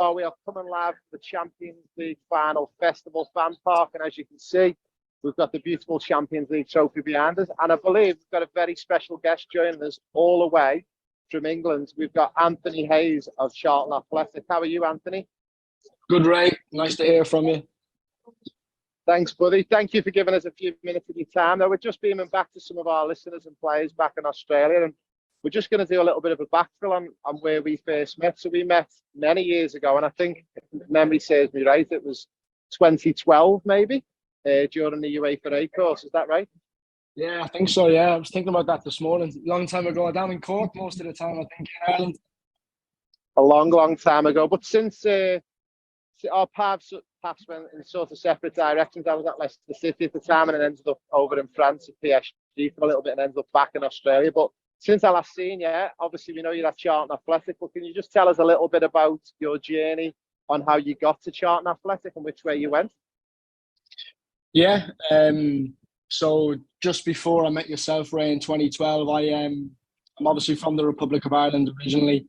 We are coming live from the Champions League final festival fan park, and as you can see, we've got the beautiful Champions League trophy behind us, and I believe we've got a very special guest joining us all the way from England. We've got Anthony Hayes of Charlton Athletic. How are you, Anthony? Good, Ray. Nice to hear from you. Thanks, buddy. Thank you for giving us a few minutes of your time. Now, we're just beaming back to some of our listeners and players back in Australia, and we're just going to do a little bit of a backfill on where we first met. So we met many years ago, and I think, if memory serves me right, it was 2012 maybe, during the UEFA A course. Is that right? Yeah, I think so, yeah. I was thinking about that this morning. Long time ago. Down in Cork most of the time, I think, in Ireland. A long, long time ago. But since our paths went in sort of separate directions. I was at Leicester City at the time, and then ended up over in France at PSG for a little bit, and ended up back in Australia. But since I last seen you, obviously we know you're at Charlton Athletic, but can you just tell us a little bit about your journey on how you got to Charlton Athletic and which way you went? Yeah, so just before I met yourself, Ray, in 2012, I'm obviously from the Republic of Ireland originally.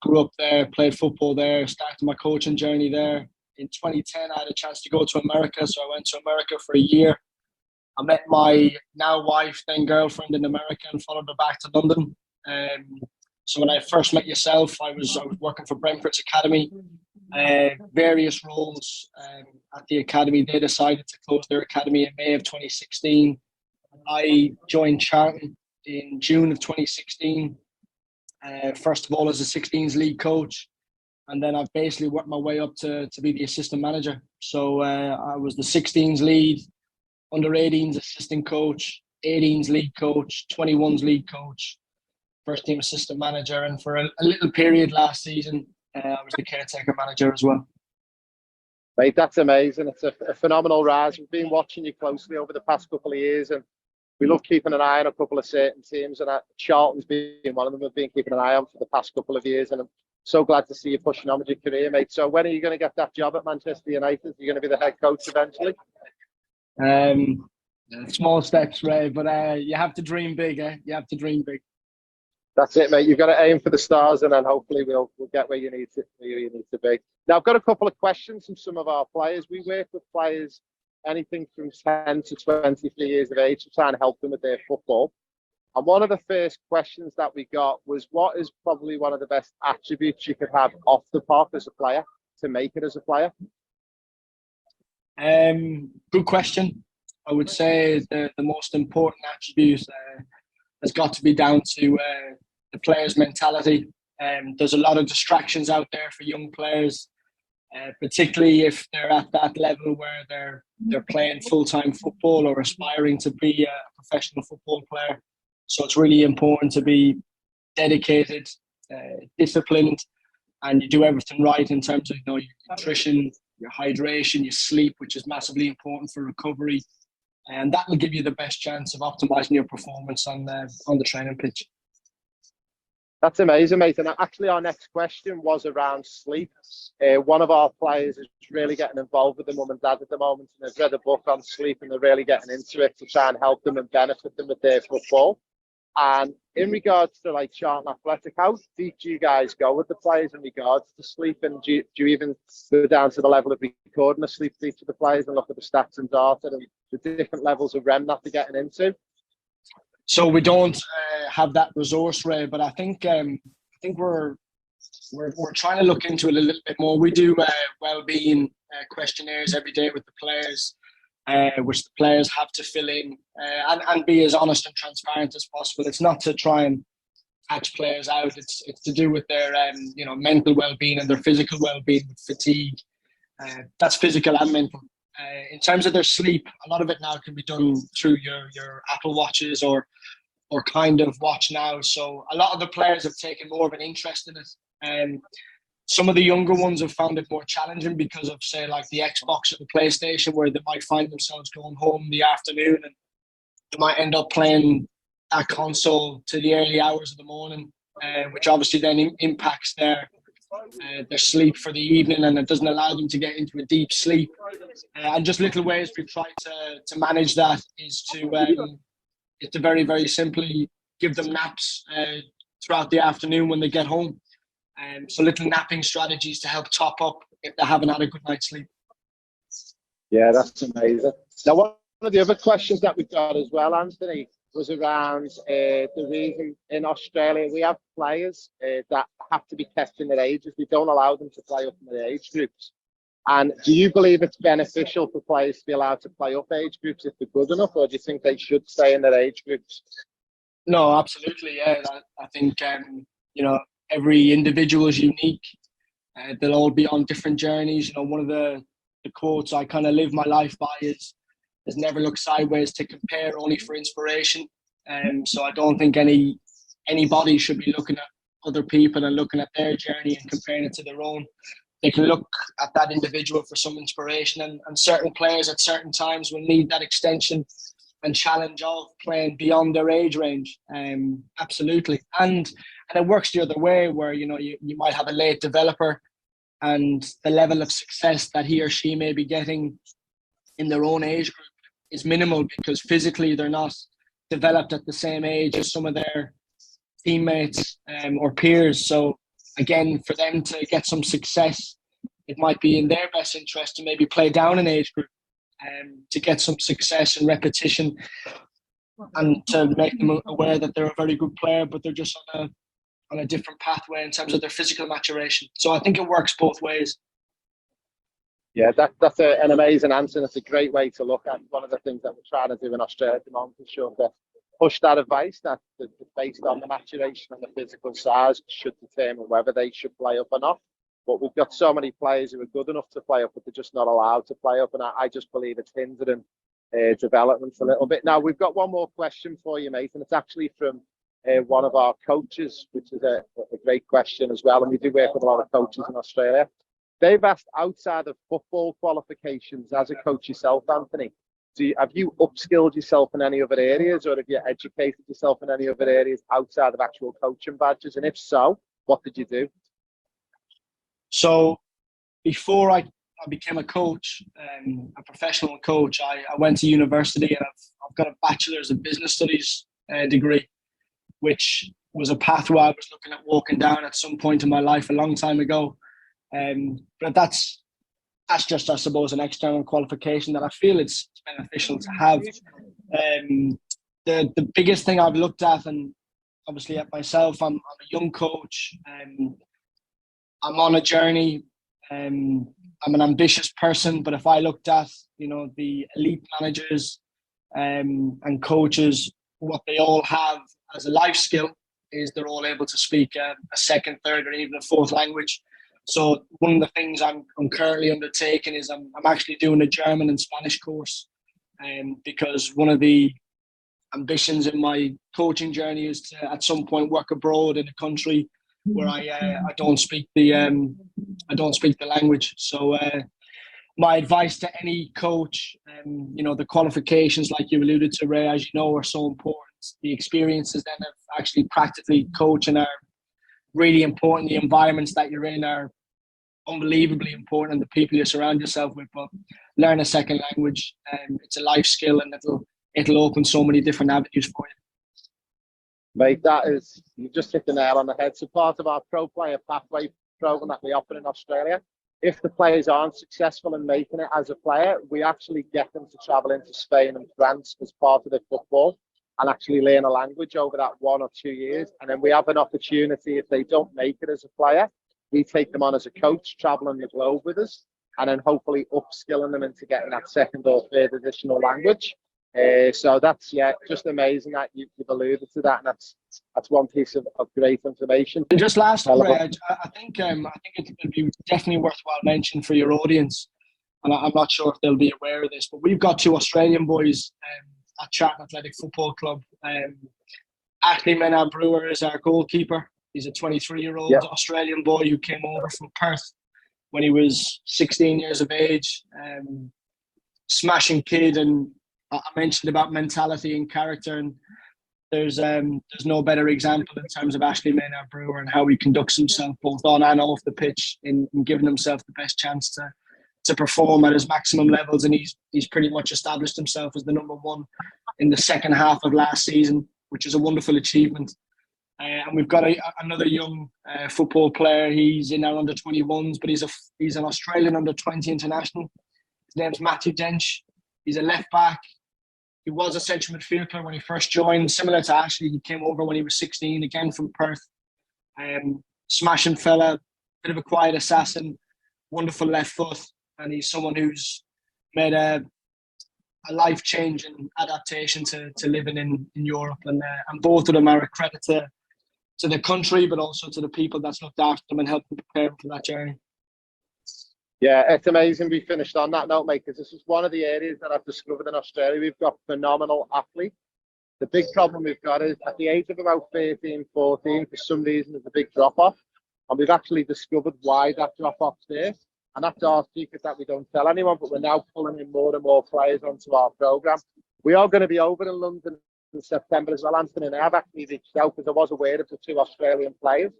Grew up there, played football there, started my coaching journey there. In 2010, I had a chance to go to America, so I went to America for a year. I met my now wife, then girlfriend in America, and followed her back to London. So when I first met yourself, I was working for Brentford's academy, various roles at the academy. They decided to close their academy in May of 2016. I joined Charlton in June of 2016. First of all as a 16s league coach, and then I've basically worked my way up to be the assistant manager. So I was the 16s lead, under 18s assistant coach, 18s league coach, 21s league coach, first team assistant manager, and for a little period last season I was the caretaker manager as well. Mate, that's amazing. It's a phenomenal rise. We've been watching you closely over the past couple of years, and we love keeping an eye on a couple of certain teams, and Charlton's been one of them we've been keeping an eye on for the past couple of years, and I'm so glad to see you pushing on with your career, mate. So when are you going to get that job at Manchester United? Are you going to be the head coach eventually? Small steps, Ray, but you have to dream big, eh? You have to dream big. That's it, mate. You've got to aim for the stars, and then hopefully we'll get where you need to be. Now, I've got a couple of questions from some of our players. We work with players anything from 10 to 23 years of age to try and help them with their football. And one of the first questions that we got was, what is probably one of the best attributes you could have off the park as a player to make it as a player? Good question. I would say the most important attribute has got to be down to the player's mentality. There's a lot of distractions out there for young players, particularly if they're at that level where they're playing full-time football or aspiring to be a professional football player. So it's really important to be dedicated, disciplined, and you do everything right in terms of your nutrition, your hydration, your sleep, which is massively important for recovery, and that will give you the best chance of optimizing your performance on the training pitch. That's amazing, mate. And actually, our next question was around sleep. One of our players is really getting involved with the mum and dad at the moment, and they've read a book on sleep, and they're really getting into it to try and help them and benefit them with their football. And in regards to like Charlton Athletic, how deep do you guys go with the players in regards to sleep? And do you even go down to the level of recording the sleep for each of the players and look at the stats and data and the different levels of REM that they're getting into? So we don't have that resource, Ray, but I think we're trying to look into it a little bit more. We do well-being questionnaires every day with the players, which the players have to fill in and be as honest and transparent as possible. It's not to try and catch players out. It's to do with their mental well-being and their physical well-being, with fatigue. That's physical and mental. In terms of their sleep, a lot of it now can be done through your Apple Watches or kind of watch now. So a lot of the players have taken more of an interest in it. Some of the younger ones have found it more challenging because of, say, like the Xbox or the PlayStation, where they might find themselves going home in the afternoon and they might end up playing that console to the early hours of the morning, which obviously then impacts their sleep for the evening, and it doesn't allow them to get into a deep sleep. And just little ways we've tried to manage that is to very, very simply give them naps throughout the afternoon when they get home. So little napping strategies to help top up if they haven't had a good night's sleep. Yeah, that's amazing. Now, one of the other questions that we've got as well, Anthony, was around the reason in Australia we have players that have to be kept in their ages. We don't allow them to play up in their age groups. And do you believe it's beneficial for players to be allowed to play up age groups if they're good enough, or do you think they should stay in their age groups? No, absolutely. Yeah, I think every individual is unique. They'll all be on different journeys. One of the quotes I kind of live my life by is never look sideways to compare, only for inspiration. So I don't think anybody should be looking at other people and looking at their journey and comparing it to their own. They can look at that individual for some inspiration, and certain players at certain times will need that extension and challenge of playing beyond their age range. Absolutely. And it works the other way, where you might have a late developer, and the level of success that he or she may be getting in their own age group is minimal because physically they're not developed at the same age as some of their teammates or peers. So again, for them to get some success, it might be in their best interest to maybe play down an age group to get some success and repetition, and to make them aware that they're a very good player, but they're just on a different pathway in terms of their physical maturation. So I think it works both ways. Yeah, that's an amazing answer. That's a great way to look at one of the things that we're trying to do in Australia at the moment, for sure, to push that advice that based on the maturation and the physical size should determine whether they should play up or not. But we've got so many players who are good enough to play up, but they're just not allowed to play up. And I just believe it's hindering development a little bit. Now, we've got one more question for you, mate, and it's actually from one of our coaches, which is a great question as well. And we do work with a lot of coaches in Australia. They've asked, outside of football qualifications, as a coach yourself, Anthony, have you upskilled yourself in any other areas, or have you educated yourself in any other areas outside of actual coaching badges? And if so, what did you do? So before I became a coach, a professional coach, I went to university, and I've got a bachelor's of business studies degree, which was a pathway I was looking at walking down at some point in my life a long time ago. But that's just, I suppose, an external qualification that I feel it's beneficial to have. The biggest thing I've looked at, and obviously at myself, I'm a young coach. I'm on a journey. I'm an ambitious person, but if I looked at the elite managers and coaches, what they all have as a life skill is they're all able to speak a second, third, or even a fourth language. So one of the things I'm currently undertaking is I'm actually doing a German and Spanish course, because one of the ambitions in my coaching journey is to at some point work abroad in a country where I don't speak the language. So my advice to any coach, the qualifications, like you alluded to, Ray, as you know, are so important. The experiences then of actually practically coaching are really important. The environments that you're in are unbelievably important, and the people you surround yourself with. But learn a second language, it's a life skill, and it'll open so many different avenues for you. Mate, you just hit the nail on the head. So part of our Pro Player Pathway program that we offer in Australia, if the players aren't successful in making it as a player, we actually get them to travel into Spain and France as part of their football and actually learn a language over that 1 or 2 years. And then we have an opportunity, if they don't make it as a player, we take them on as a coach, traveling the globe with us, and then hopefully upskilling them into getting that second or third additional language. So that's just amazing that you've alluded to that, and that's one piece of great information. And just lastly, I think it'd be definitely worthwhile mentioning for your audience, and I'm not sure if they'll be aware of this, but we've got 2 Australian boys at Charlton Athletic Football Club. Ashley Brewer is our goalkeeper. He's a 23-year-old Australian boy who came over from Perth when he was 16 years of age. Smashing kid, and I mentioned about mentality and character, and there's no better example in terms of Ashley Brewer and how he conducts himself both on and off the pitch in giving himself the best chance to perform at his maximum levels. And he's pretty much established himself as the number 1 in the second half of last season, which is a wonderful achievement. And we've got another young football player. He's in our under-21s, but he's an Australian under-20 international. His name's Matthew Dench. He's a left back. He was a central midfielder when he first joined, similar to Ashley. He came over when he was 16, again from Perth. Smashing fella, bit of a quiet assassin, wonderful left foot, and he's someone who's made a life-changing adaptation to living in Europe. And both of them are a credit to the country, but also to the people that's looked after them and helped them prepare for that journey. Yeah, it's amazing we finished on that note, mate, because this is one of the areas that I've discovered in Australia. We've got phenomenal athletes. The big problem we've got is at the age of about 13, 14, for some reason, there's a big drop-off. And we've actually discovered why that drop-off's there. And that's our secret that we don't tell anyone, but we're now pulling in more and more players onto our programme. We are going to be over in London in September as well, Anthony, and I've actually reached out because I was aware of the 2 Australian players.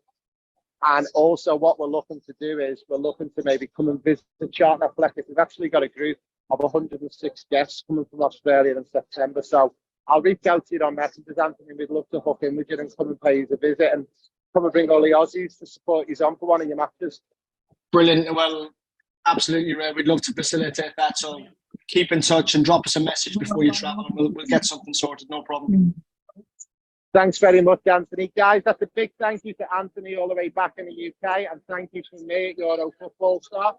And also what we're looking to do is we're looking to maybe come and visit Charlton Athletic. We've actually got a group of 106 guests coming from Australia in September. So I'll reach out to you on messages, Anthony. We'd love to hook in with you and come and pay you a visit and come and bring all the Aussies to support you on for one of your matches. Brilliant. Well, absolutely, Ray. We'd love to facilitate that. So keep in touch and drop us a message before you travel, and we'll get something sorted. No problem. Thanks very much, Anthony. Guys, that's a big thank you to Anthony all the way back in the UK, and thank you from me at Euro Football Star.